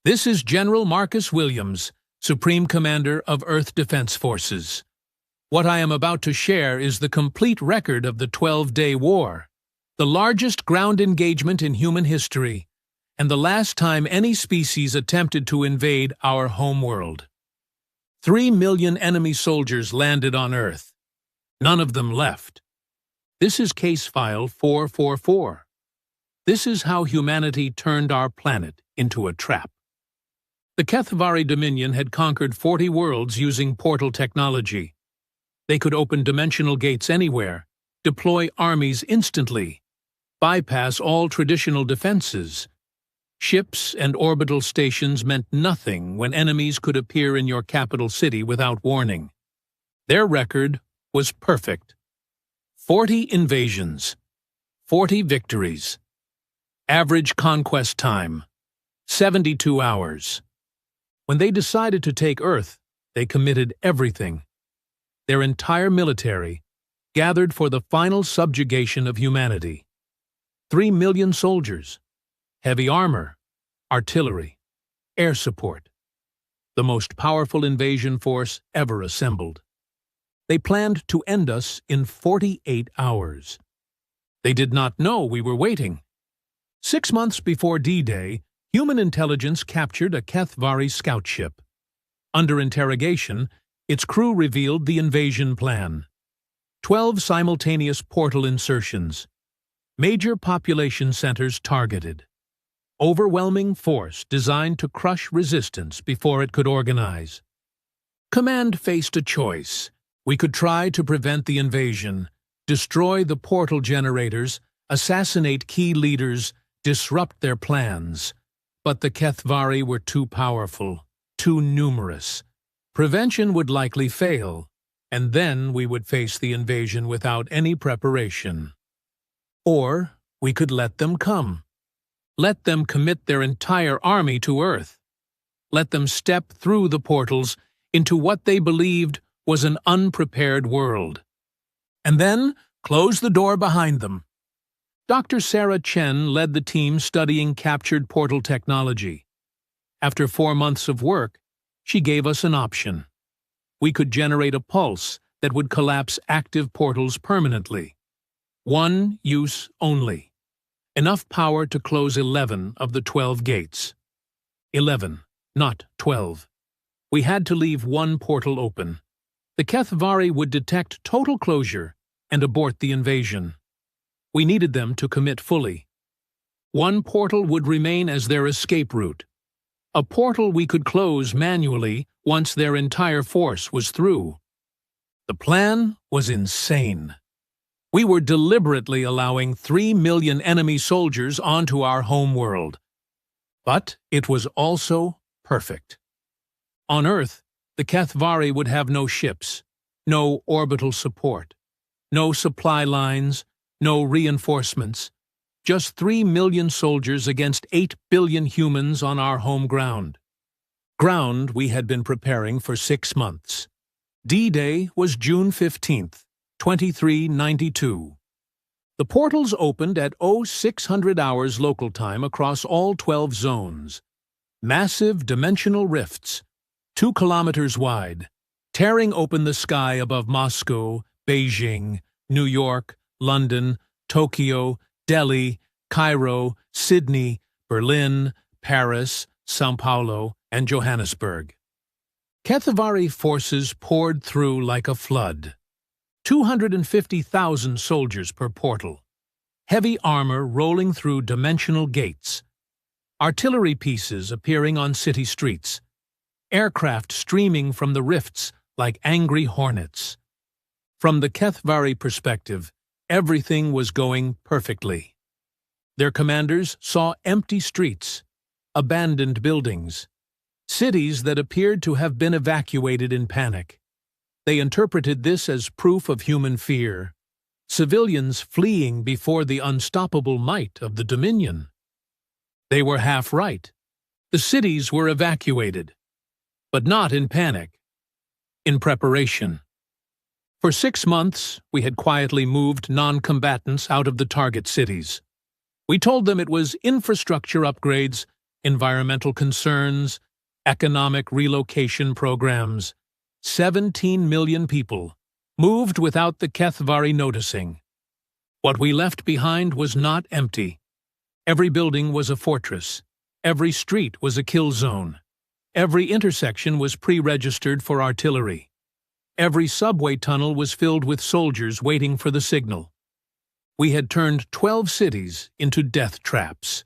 This is General Marcus Williams, Supreme Commander of Earth Defense Forces. What I am about to share is the complete record of the 12-Day War, the largest ground engagement in human history, and the last time any species attempted to invade our homeworld. 3 million enemy soldiers landed on Earth. None of them left. This is Case File 444. This is how humanity turned our planet into a trap. The Kethvari Dominion had conquered 40 worlds using portal technology. They could open dimensional gates anywhere, deploy armies instantly, bypass all traditional defenses. Ships and orbital stations meant nothing when enemies could appear in your capital city without warning. Their record was perfect. 40 invasions, 40 victories. Average conquest time, 72 hours. When they decided to take Earth, they committed everything. Their entire military gathered for the final subjugation of humanity. 3 million soldiers, heavy armor, artillery, air support. The most powerful invasion force ever assembled. They planned to end us in 48 hours. They did not know we were waiting. 6 months before D-Day, human intelligence captured a Kethvari scout ship. Under interrogation, its crew revealed the invasion plan. 12 simultaneous portal insertions. Major population centers targeted. Overwhelming force designed to crush resistance before it could organize. Command faced a choice. We could try to prevent the invasion, destroy the portal generators, assassinate key leaders, disrupt their plans. But the Kethvari were too powerful, too numerous. Prevention would likely fail, and then we would face the invasion without any preparation. Or we could let them come. Let them commit their entire army to Earth. Let them step through the portals into what they believed was an unprepared world. And then close the door behind them. Dr. Sarah Chen led the team studying captured portal technology. After 4 months of work, she gave us an option. We could generate a pulse that would collapse active portals permanently. One use only. Enough power to close 11 of the 12 gates. 11, not 12. We had to leave one portal open. The Kethvari would detect total closure and abort the invasion. We needed them to commit fully. One portal would remain as their escape route. A portal we could close manually once their entire force was through. The plan was insane. We were deliberately allowing 3 million enemy soldiers onto our homeworld. But it was also perfect. On Earth, the Kethvari would have no ships, no orbital support, no supply lines, no reinforcements, just 3 million soldiers against 8 billion humans on our home ground. Ground we had been preparing for 6 months. D-Day was June 15th, 2392. The portals opened at 0600 hours local time across all 12 zones. Massive dimensional rifts, 2 kilometers wide, tearing open the sky above Moscow, Beijing, New York, London, Tokyo, Delhi, Cairo, Sydney, Berlin, Paris, São Paulo, and Johannesburg. Kethvari forces poured through like a flood. 250,000 soldiers per portal. Heavy armor rolling through dimensional gates. Artillery pieces appearing on city streets. Aircraft streaming from the rifts like angry hornets. From the Kethvari perspective, everything was going perfectly. Their commanders saw empty streets, abandoned buildings, cities that appeared to have been evacuated in panic. They interpreted this as proof of human fear, civilians fleeing before the unstoppable might of the Dominion. They were half right. The cities were evacuated, but not in panic, in preparation. For 6 months, we had quietly moved non-combatants out of the target cities. We told them it was infrastructure upgrades, environmental concerns, economic relocation programs. 17 million people moved without the Kethvari noticing. What we left behind was not empty. Every building was a fortress. Every street was a kill zone. Every intersection was pre-registered for artillery. Every subway tunnel was filled with soldiers waiting for the signal. We had turned 12 cities into death traps.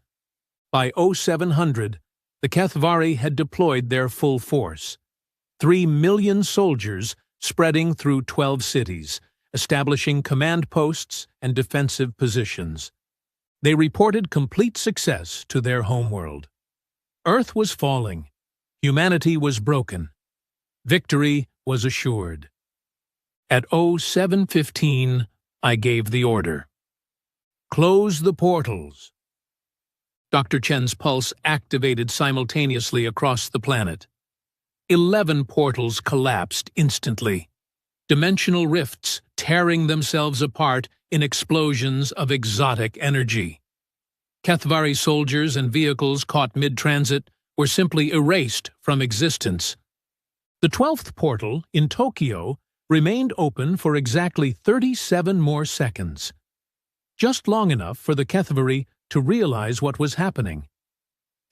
By 0700, the Kethvari had deployed their full force. 3 million soldiers spreading through 12 cities, establishing command posts and defensive positions. They reported complete success to their homeworld. Earth was falling. Humanity was broken. Victory was assured. At 0715, I gave the order. Close the portals. Dr. Chen's pulse activated simultaneously across the planet. 11 portals collapsed instantly, dimensional rifts tearing themselves apart in explosions of exotic energy. Kethvari soldiers and vehicles caught mid-transit were simply erased from existence. The 12th portal, in Tokyo, remained open for exactly 37 more seconds. Just long enough for the Kethvari to realize what was happening.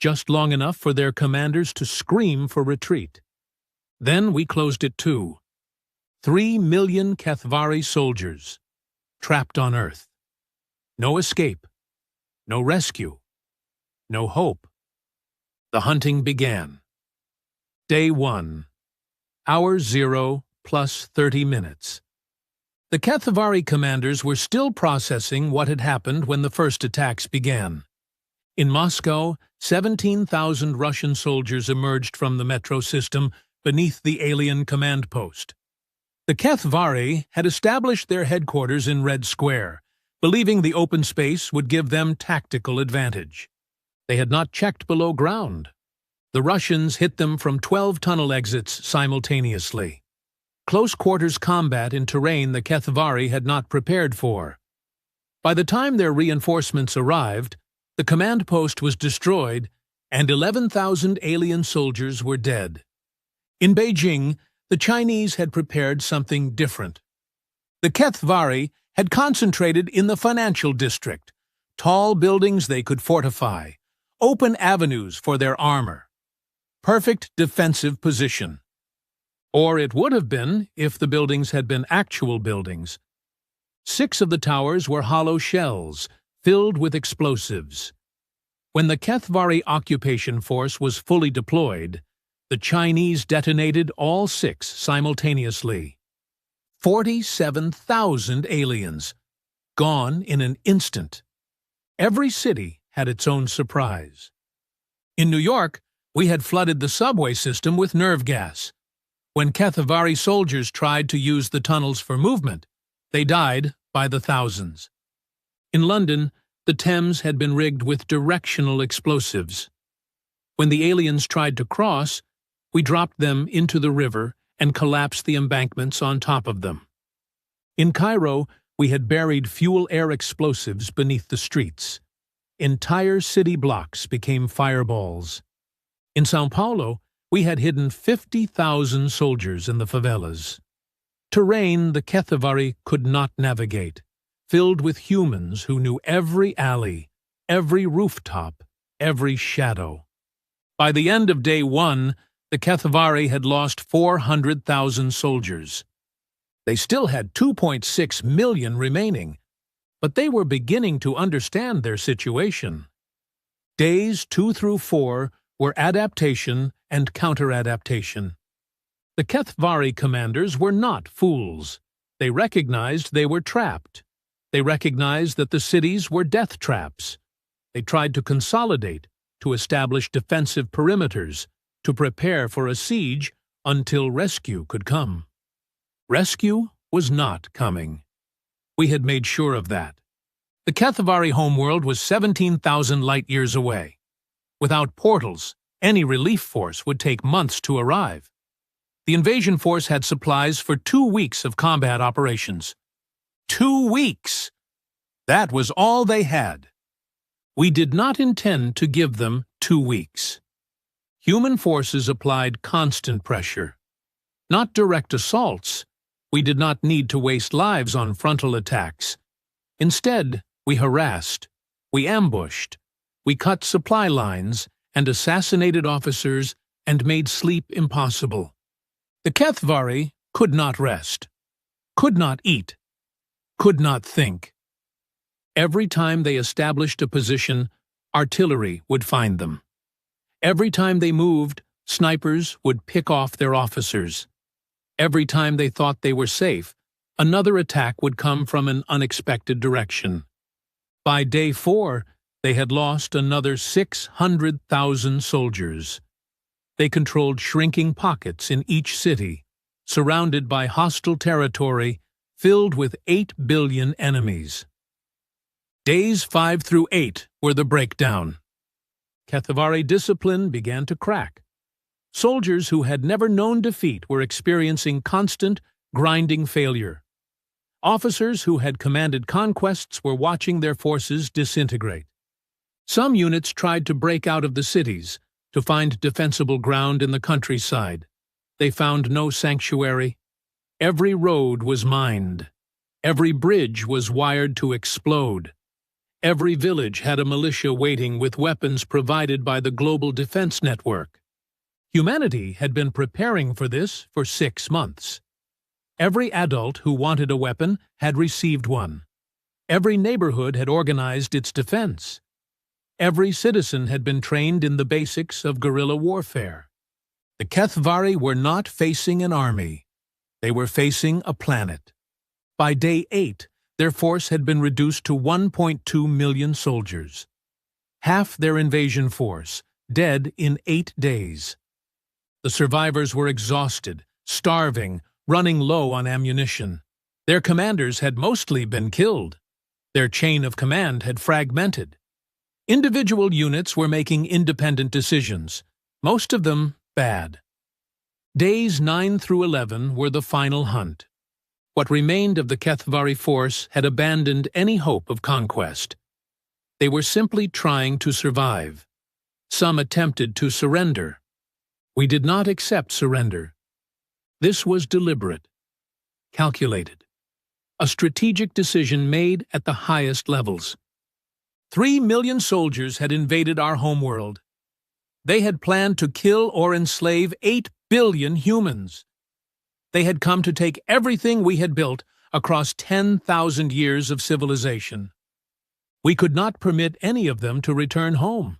Just long enough for their commanders to scream for retreat. Then we closed it too. 3 million Kethvari soldiers, trapped on Earth. No escape, no rescue, no hope. The hunting began. Day 1. Hour 0 plus 30 minutes. The Kethvari commanders were still processing what had happened when the first attacks began. In Moscow, 17,000 Russian soldiers emerged from the metro system beneath the alien command post. The Kethvari had established their headquarters in Red Square, believing the open space would give them tactical advantage. They had not checked below ground. The Russians hit them from 12 tunnel exits simultaneously. Close-quarters combat in terrain the Kethvari had not prepared for. By the time their reinforcements arrived, the command post was destroyed and 11,000 alien soldiers were dead. In Beijing, the Chinese had prepared something different. The Kethvari had concentrated in the financial district, tall buildings they could fortify, open avenues for their armor. Perfect defensive position. Or it would have been if the buildings had been actual buildings. 6 of the towers were hollow shells, filled with explosives. When the Kethvari occupation force was fully deployed, the Chinese detonated all 6 simultaneously. 47,000 aliens, gone in an instant. Every city had its own surprise. In New York, we had flooded the subway system with nerve gas. When Kethvari soldiers tried to use the tunnels for movement, they died by the thousands. In London, the Thames had been rigged with directional explosives. When the aliens tried to cross, we dropped them into the river and collapsed the embankments on top of them. In Cairo, we had buried fuel-air explosives beneath the streets. Entire city blocks became fireballs. In São Paulo, we had hidden 50,000 soldiers in the favelas. Terrain the Kethvari could not navigate, filled with humans who knew every alley, every rooftop, every shadow. By the end of day 1, the Kethvari had lost 400,000 soldiers. They still had 2.6 million remaining, but they were beginning to understand their situation. Days 2 through 4 were adaptation and counter-adaptation. The Kethvari commanders were not fools. They recognized they were trapped. They recognized that the cities were death traps. They tried to consolidate, to establish defensive perimeters, to prepare for a siege until rescue could come. Rescue was not coming. We had made sure of that. The Kethvari homeworld was 17,000 light-years away. Without portals, any relief force would take months to arrive. The invasion force had supplies for 2 weeks of combat operations. 2 weeks! That was all they had. We did not intend to give them 2 weeks. Human forces applied constant pressure. Not direct assaults. We did not need to waste lives on frontal attacks. Instead, we harassed, we ambushed, we cut supply lines and assassinated officers and made sleep impossible. The Kethvari could not rest, could not eat, could not think. Every time they established a position, artillery would find them. Every time they moved, snipers would pick off their officers. Every time they thought they were safe, another attack would come from an unexpected direction. By day 4, they had lost another 600,000 soldiers. They controlled shrinking pockets in each city, surrounded by hostile territory filled with 8 billion enemies. Days 5 through 8 were the breakdown. Kethvari discipline began to crack. Soldiers who had never known defeat were experiencing constant, grinding failure. Officers who had commanded conquests were watching their forces disintegrate. Some units tried to break out of the cities, to find defensible ground in the countryside. They found no sanctuary. Every road was mined. Every bridge was wired to explode. Every village had a militia waiting with weapons provided by the global defense network. Humanity had been preparing for this for 6 months. Every adult who wanted a weapon had received one. Every neighborhood had organized its defense. Every citizen had been trained in the basics of guerrilla warfare. The Kethvari were not facing an army. They were facing a planet. By day 8, their force had been reduced to 1.2 million soldiers. Half their invasion force, dead in 8 days. The survivors were exhausted, starving, running low on ammunition. Their commanders had mostly been killed. Their chain of command had fragmented. Individual units were making independent decisions, most of them bad. Days 9 through 11 were the final hunt. What remained of the Kethvari force had abandoned any hope of conquest. They were simply trying to survive. Some attempted to surrender. We did not accept surrender. This was deliberate, calculated, a strategic decision made at the highest levels. 3 million soldiers had invaded our homeworld. They had planned to kill or enslave 8 billion humans. They had come to take everything we had built across 10,000 years of civilization. We could not permit any of them to return home.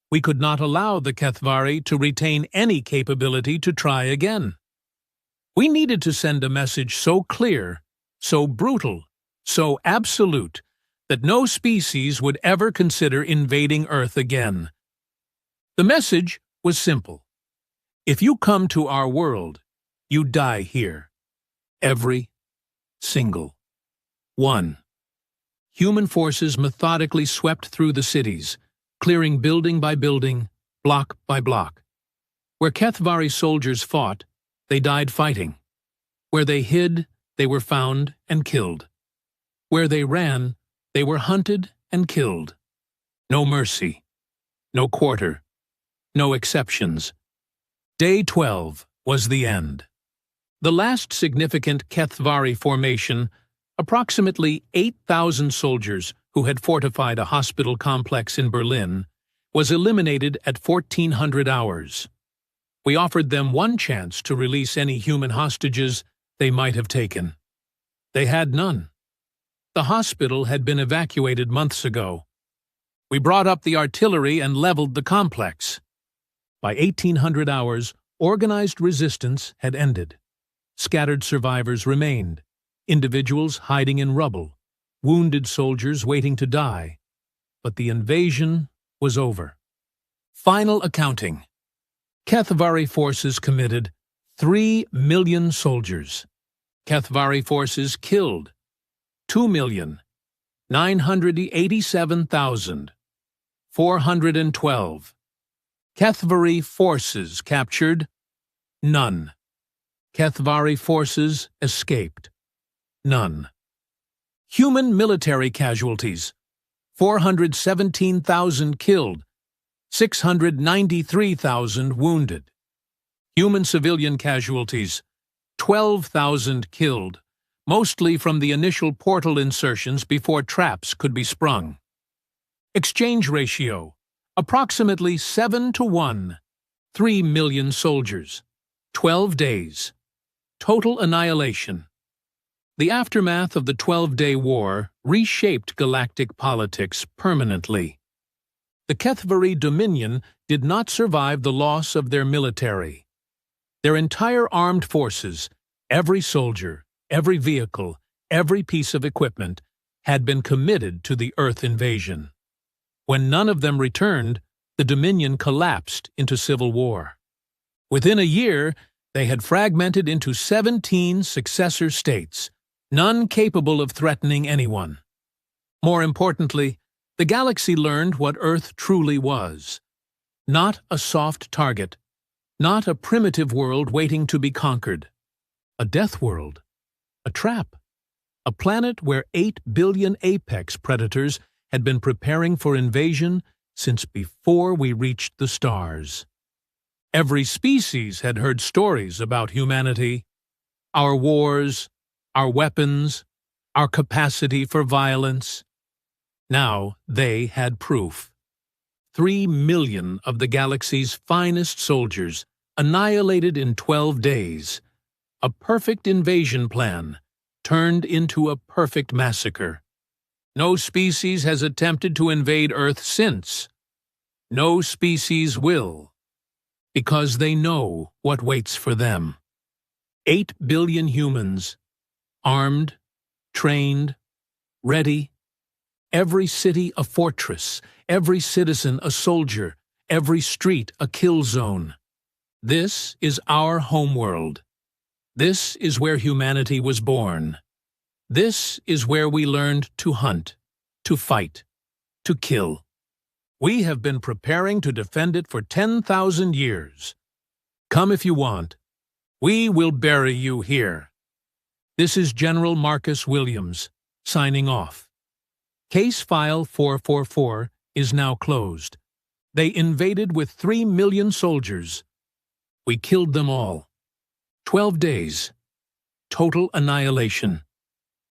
We could not allow the Kethvari to retain any capability to try again. We needed to send a message so clear, so brutal, so absolute, that no species would ever consider invading Earth again. The message was simple. If you come to our world, you die here. Every single one. Human forces methodically swept through the cities, clearing building by building, block by block. Where Kethvari soldiers fought, they died fighting. Where they hid, they were found and killed. Where they ran, they were hunted and killed. No mercy, no quarter, no exceptions. Day 12 was the end. The last significant Kethvari formation, approximately 8,000 soldiers who had fortified a hospital complex in Berlin, was eliminated at 1400 hours. We offered them one chance to release any human hostages they might have taken. They had none. The hospital had been evacuated months ago. We brought up the artillery and leveled the complex. By 1800 hours, organized resistance had ended. Scattered survivors remained, individuals hiding in rubble, wounded soldiers waiting to die. But the invasion was over. Final accounting. Kethvari forces committed 3 million soldiers. Kethvari forces killed 2,987,412. Kethvari forces captured none. Kethvari forces escaped none. Human military casualties 417,000 killed, 693,000 wounded. Human civilian casualties, 12,000 killed, mostly from the initial portal insertions before traps could be sprung. Exchange ratio, approximately 7-to-1, 3 million soldiers, 12 days. Total annihilation. The aftermath of the 12-Day War reshaped galactic politics permanently. The Kethvari Dominion did not survive the loss of their military. Their entire armed forces, every soldier, every vehicle, every piece of equipment, had been committed to the Earth invasion. When none of them returned, the Dominion collapsed into civil war. Within a year, they had fragmented into 17 successor states, none capable of threatening anyone. More importantly, the galaxy learned what Earth truly was. Not a soft target, not a primitive world waiting to be conquered. A death world, a trap, a planet where 8 billion apex predators had been preparing for invasion since before we reached the stars. Every species had heard stories about humanity, our wars, our weapons, our capacity for violence. Now they had proof. 3 million of the galaxy's finest soldiers annihilated in 12 days. A perfect invasion plan turned into a perfect massacre. No species has attempted to invade Earth since. No species will, because they know what waits for them. 8 billion humans, armed, trained, ready. Every city a fortress, every citizen a soldier, every street a kill zone. This is our homeworld. This is where humanity was born. This is where we learned to hunt, to fight, to kill. We have been preparing to defend it for 10,000 years. Come if you want. We will bury you here. This is General Marcus Williams, signing off. Case File 444 is now closed. They invaded with 3 million soldiers. We killed them all. 12 days. Total annihilation.